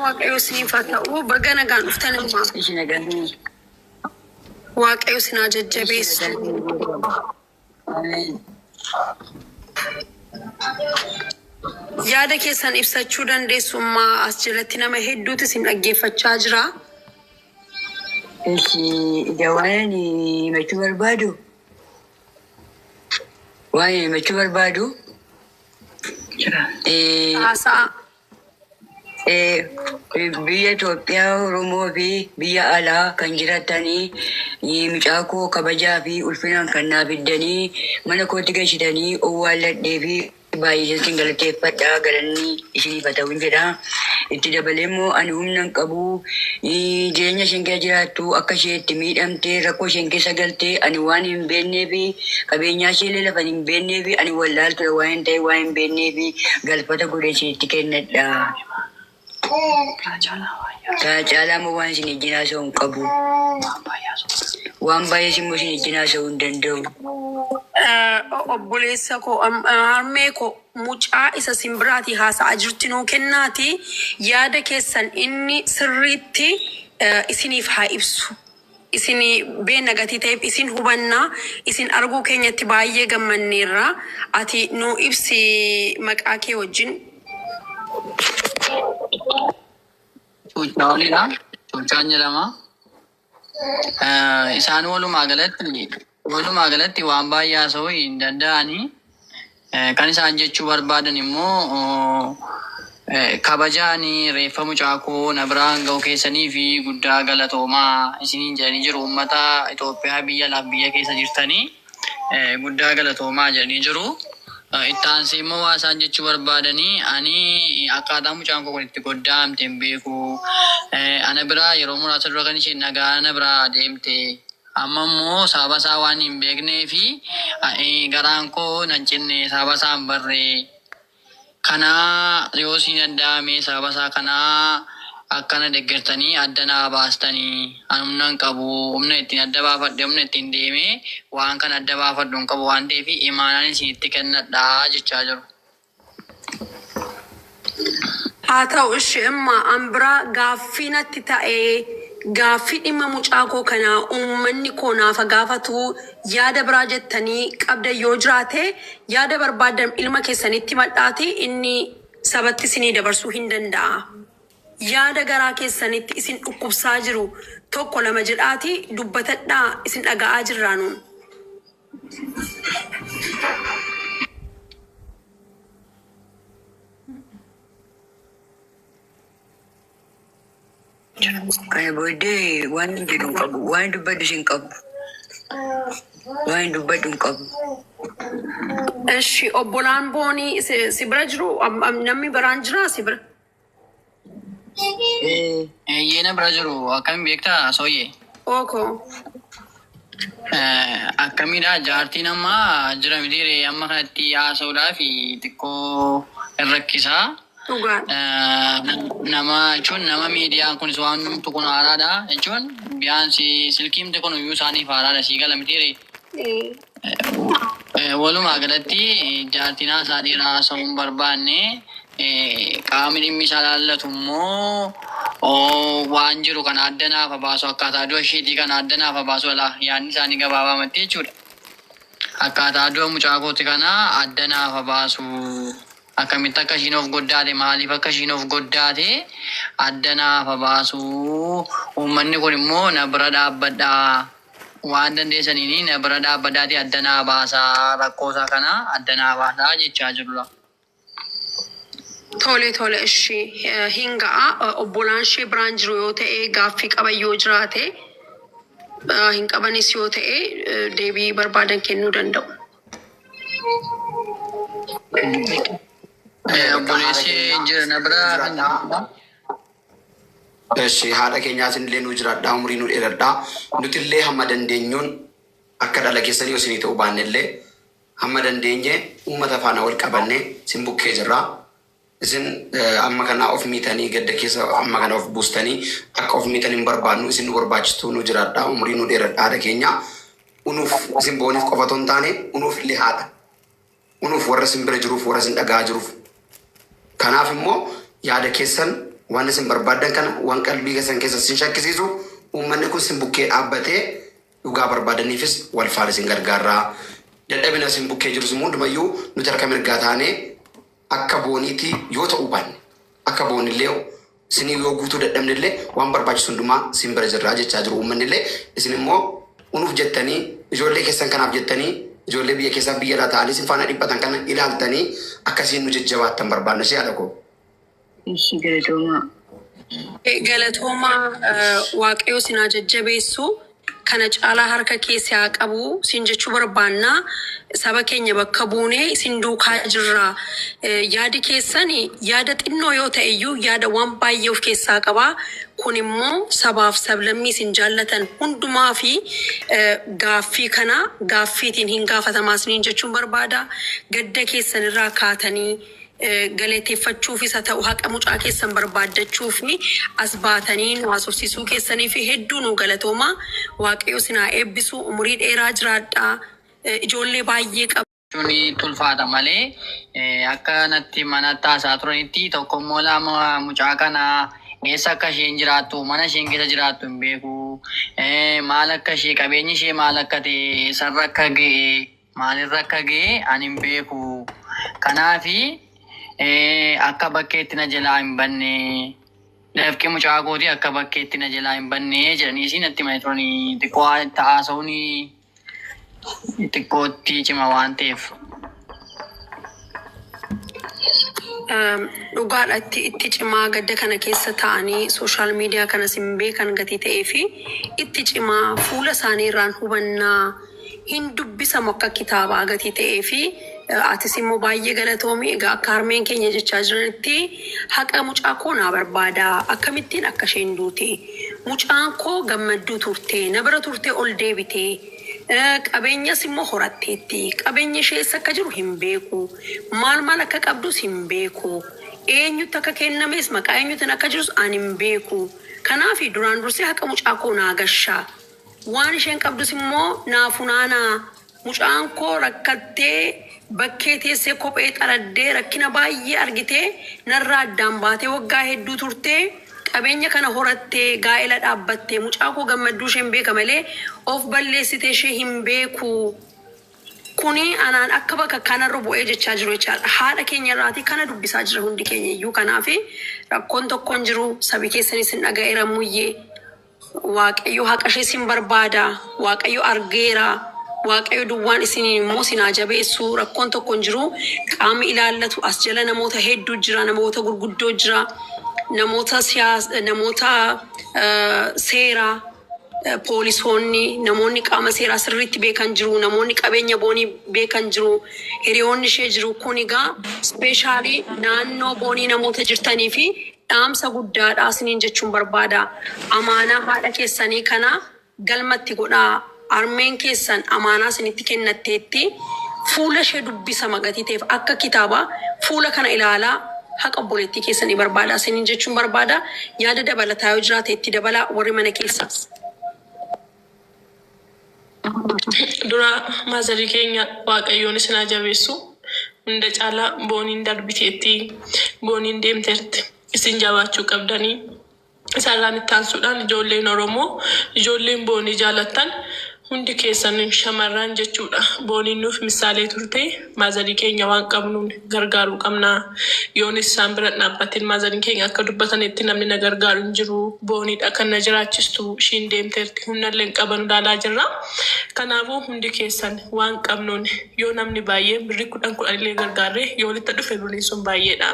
waaqayyo isiniif haa ta'u. Baga nagaan dhuftan immoo. Isin agarri. Waaqayyo isin haa jajjabeessu. Yaada keessan ibsachuu dandeessummaa as jalatti nama hedduutu isin dhaggeeffachaa jira. Waan himachuu barbaadu. Waan himachuu barbaadu. Haasa'a. Biyya Itoophiyaa, Oromoo fi biyya alaa kan jiratanii mucaa koo kabajaa fi ulfinaan kan naaf fiddanii mana kootti galchitanii owwaalladhee fi baay'ee isin galateeffadhaa. Galanni isiniif haa ta'u jedha. Itti dabalee immoo ani humna hin qabu. Jireenya isheen keessa jiraattu akka ishee itti miidhamtee rakkoo isheen keessa galtee ani waan hin beeknee fi qabeenyaa ishee illee lafa hin beeknee fi ani wallaaltudha waan hin ta'e waan hin beeknee fi galfata godhee isinitti kennadha. Caalaa moo waan isin ejjinaa ta'uu hin qabu. Waan baay'ees immoo isin ejjinaa ta'uu hin danda'u. Obboleessa koo harmee koo mucaa isa simbiraatii haasa'aa jirti nuu kennaati. Yaada keessan inni sirriitti isiniif haa ibsu. Isin beena gatii ta'eef isin hubannaa. Isin arguu keenyatti baay'ee gammanneerra. Ati nuu ibsi maqaa kee wajjin. Cuucaawwanidha. Cuucaan jedhama. Isaan walumaa galatti waan baay'ee haasa'uu hin danda'ani. Kan isaan jechuu barbaadan immoo kabajaani reeffa mucaa koo na biraan ga'u keessanii fi guddaa galatoomaa isiniin jedhanii jiru. Uummata Itoophiyaa biyya alaaf biyya keessa jirtanii guddaa galatoomaa jedhanii jiru. Itti aansee immoo waa isaan jechuu barbaadanii ani akkaataa mucaan koo kun itti goddaamte hin beeku. Ana biraa yeroo muraasa dura kan isheen nagaa ana biraa deemte. Amma immoo sababa isaa waan hin beeknee fi garaan koo nan cinne sababa isaa hin barree. Kanaa yoo isin danda'ame sababa isaa kanaa akkana deeggartanii adda naa baastanii ani humna hin qabu. Humna ittiin adda baafadhe humna ittiin deemee waan kana adda baafadhu hin qabu waan ta'eef imaanaan isinitti kennadhaa jechaa jiru. Haa ta'u ishee immoo an biraa gaaffii natti ta'ee gaaffii dhimma mucaa koo kanaa uummanni koo naafa gaafatu yaada biraa jettanii qabda yoo jiraate yaada barbaadan ilma keessanitti madhaati inni sabatti isinii dabarsuu hin danda'a. Yaada garaa keessanitti isin dhukkubsaa jiru tokko lama jedhaati dubbatadhaa isin dhaga'aa jirraanuun. Kana booddee waan jedhu hin qabu. Waan dubbadhu hin qabu. Waan dubbadhu hin qabu. Eshi obbolaan boonii si bira jiru namni biraan jira si bira. Yeena bira jiru akkamiin beektaa sooyyee? Oko. Akkamiidha jaartiin amma jira mitiire amma kanatti haasa'uudhaaf xiqqoo hin rakkisaa. Nama jechuun nama miidiyaan kunis waan kun haaraadha jechuun biyyaansi silkiimti kun iyyuu isaaniif haaraadha sii gala mitiire. Walumaa galatti jaartiin haasaa dheeraa haasa'uu hin barbaanne qaamni dhimmi isaa laallatu immoo waan jiru kana adda naaf baasu akkaataa du'a isheetii kana adda naaf baasu ala yaadni isaanii gabaabaamatti jechuudha. Akkaataa du'a mucaa kooti kana adda naaf baasu. Akkamitti akka ishiin of goddaate maaliif akka ishiin of goddaate adda naaf baasu. Uummanni kun immoo na bira dhaabbadhaa waan dandeessaniin na bira dhaabbadhaati adda naa baasaa rakkoosaa kana adda naa baasaa jechaa jirudha. Tole ishee hin ga'a obbolaan ishee biraan jiru yoo ta'e gaaffii qaban yoo jiraate hin qabanis yoo ta'e deebii barbaadan kennuu danda'u. Obboleessi jira na biraa kan Eshi haadha keenyaatiin illee nu jiraadhaa umurii nu dheeradhaa nuti illee hamma dandeenyuun akka dhala keessanii yoo isinii ta'uu baanne illee hamma dandeenye uummata faana wal qabanne isin bukkee jirraa. Isin amma kana of miitanii gadda keessa amma kana of buustanii akka of miitanii hin barbaannu isin nu barbaachistu nu jiraadhaa umurii nu dheeradhaa haadha keenya unuuf isin booniif qofa otoo hin taane unuuf illee haadha. Unuuf warra isin bira jiruuf warra isin dhagaa jiruuf. Kanaaf immoo yaada keessan waan isin barbaadan kana waan qalbii keessan keessa sin shakkisiisu uummanni kun sin bukkee dhaabbatee dhugaa barbaadaniifis wal faana isin gargaaraa. Dadhabina isin bukkee jiru sun hundumayyuu nuti harka mirgaa taanee akka booniitii yoo ta'uu baanne akka boonillee isinii yoo guutuu dadhabnillee waan barbaachisu hundumaa sin bira jirraa jechaa jiru uummanillee isin immoo unuuf jettanii ijoollee keessan kanaaf jettanii ijoollee biyya keessaa biyya irraa ta'anii sin faana dhiphatan kana ilaaltanii akkasiin nu jajjabaattan barbaadna si haadha koo. Ishi galatoomaa. Galatoomaa waaqayyo sinaa jajjabeessu kana caalaa harka keessaa haa qabu sin jechuu barbaannaa saba keenya bakka buunee isin duukaa jirra. Yaadi keessan yaada xinnoo yoo ta'e iyyuu yaada waan baay'ee of keessaa qaba. Kun immoo sabaaf sablammii isin jaallatan hundumaa fi gaaffii kana gaaffiitiin hin gaafatamaa isiniin jechuun barbaada. Gadda keessan irraa kaatanii galateeffachuufis haa ta'u haqa mucaa keessan barbaaddachuuf as baatanii nu haasofsiisuu keessanii fi hedduu nu galatooma. Waaqayyo sinaa eebbisu umurii dheeraa jiraadhaa. Ijoollee baay'ee qabu. Shuni tulfaata malee akka natti mana taasaa turanitti tokkommoo lama mucaa kana eessa akka isheen jiraattu mana isheen keessa jiraattu hin beeku. Maal akka ishee qabeenyi ishee maal akka ta'e sarra akka ga'e maalirra akka ga'e ani hin beeku. Kanaafi akka bakkeetti na jalaa hin banne dafqee mucaa gootii akka bakkeetti na jalaa hin banne jedhanii isin natti himanii turanii xiqqoo taasisuun xiqqootti cima waan ta'eef. Dhugaadha itti cimaa gadda kana keessa ta'anii sooshaal miidiyaa kanas hin beekan gatii ta'ee fi itti cimaa fuula isaanii irraan hubannaa hin dubbisamu akka kitaabaa gatii ta'ee fi atis immoo baay'ee galatoomi. Egaa akka harmeen keenya jechaa jiranitti haqa mucaa koo naa barbaada akkamittiin akka isheen duute mucaan koo gammadduu turte na bira turte ol deebite qabeenyas immoo horatteetti qabeenya ishees akka jiru hin beeku maal akka qabdus hin beeku eenyutti akka kennames maqaa eenyutiin akka jirus ani hin beeku. Kanaaf duraan dursee haqa mucaa koo naa gashaa waan isheen qabdus immoo naa funaanaa. Mucaan koo rakkattee bakkee teessee kophee xaraddee rakkina baay'ee argitee narraa addaan baatee waggaa hedduu turtee qabeenya kana horattee gaa'ela dhaabbattee mucaa koo gammadduu isheen beeka malee of balleessitee ishee hin beeku. Kuni anaan akka bakka kanarra bu'ee jechaa jiru jechaadha. Haadha keenya irraatii kana dubbisaa jira hundi keenya iyyuu. Kanaaf rakkoon tokkoon jiru sabi keessanis hin dhaga'eera muyyee waaqayyo haqa ishee sin barbaada waaqayyo argeera. Waaqayyo duwwaan isiniin immoo sinaa jabeessu rakkoon tokkoon jiru qaamni ilaallatu as jala namoota hedduu jira namoota gurguddoo jira namoota seeraa poolisoonni namoonni qaama seeraa sirriitti beekan jiru namoonni qabeenya boonii beekan jiru hiriyoonni ishee jiru. Kun egaa ispeeshaalii naannoo boonii namoota jirtanii fi dhaamsa guddaadhaa isiniin jechuun barbaada. Amaanaa haadha keessanii kana galmatti godhaa. Harmeen keessan amaanaa isinitti kennatteetti fuula ishee dubbisama gatii ta'eef akka kitaabaa fuula kana ilaalaa haqa obboleettii keessanii barbaada isiniin jechuun barbaada. Yaada dabalataa yoo jiraate itti dabalaa warri mana keessaas. Dura maazarii keenya waaqayyoon isin jabeessu hunda caalaa booniin darbiteetti booniin deemteerti isin jabaachuu qabdanii. Isarraan itti aansuudhaan ijoolleen Oromoo ijoolleen boonii jaalattan hundi keessan shamarran jechuudha. Booniin nuuf misaalee turte maazarii keenya waan qabnuun gargaaruu qabna. Yoon isaan bira dhaabbatin maazarii keenya akka dubbatanitti namni na gargaaru hin jiru. Booniidha kan na jiraachistu ishiin deemteerti humnallee hin qaban ilaalaa jirra. Kanaafuu hundi keessan waan qabnuun yoo namni baay'ee birrii 10 illee gargaarre yoo walitti dhufe birriin sun baay'eedha.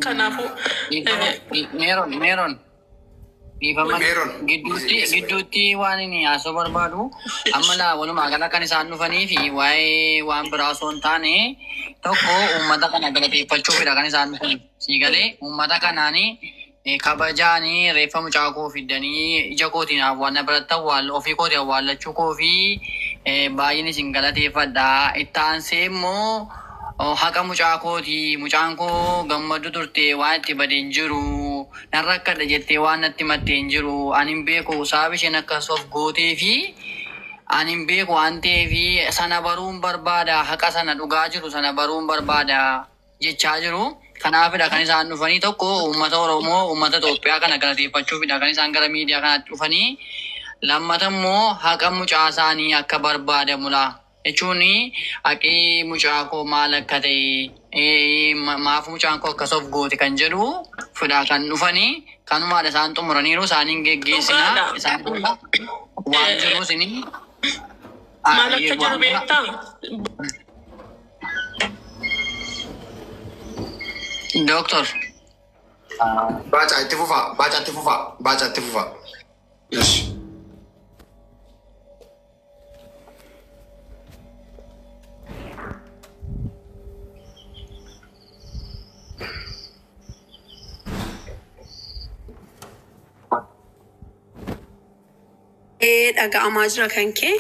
Kanaafuu Meeron gidduutti waan inni haasoo barbaadu amma walumaa gala kan isaan dhufanii fi waa'ee waan biraa osoo hin taane tokko uummata kana galateeffachuufidha kan isaan dhufan. Siigalee uummata kanaanii kabajaanii reeffa mucaa koo fidanii ija kootiin awwaalna biratti ofii kootiin awwaallachuu koo fi baay'een isin galateeffadha. Itti aansee immoo haqa mucaa kooti mucaan koo gammadu turte waan itti badee hin jiru narra akkadha jettee waan natti mattee hin jiru ani hin beeku sababi isheen akkas of gootee fi ani hin beeku waan ta'eef sana baruun barbaada haqa sana dhugaa jiru sana baruun barbaada jechaa jiru. Kanaafidha kan isaan dhufanii tokko uummata Oromoo, uummata Itoophiyaa kana galateeffachuufidha kan isaan gara miidiyaa kanatti dhufanii. Lammata immoo haqa mucaa isaanii akka barbaadamudha. Jechuun haqi mucaa koo maal akka ta'e maaf mucaan koo akkas of goote kan jedhu fidhaa kan dhufanii kanumaadha isaan xumuraniiru isaaniin geggeessina isaan waan jiru isinii. Maal akka jiru beektaa? Doktor. Baca itti fufaa. Yes. Dhaga'amaa jira kan kee.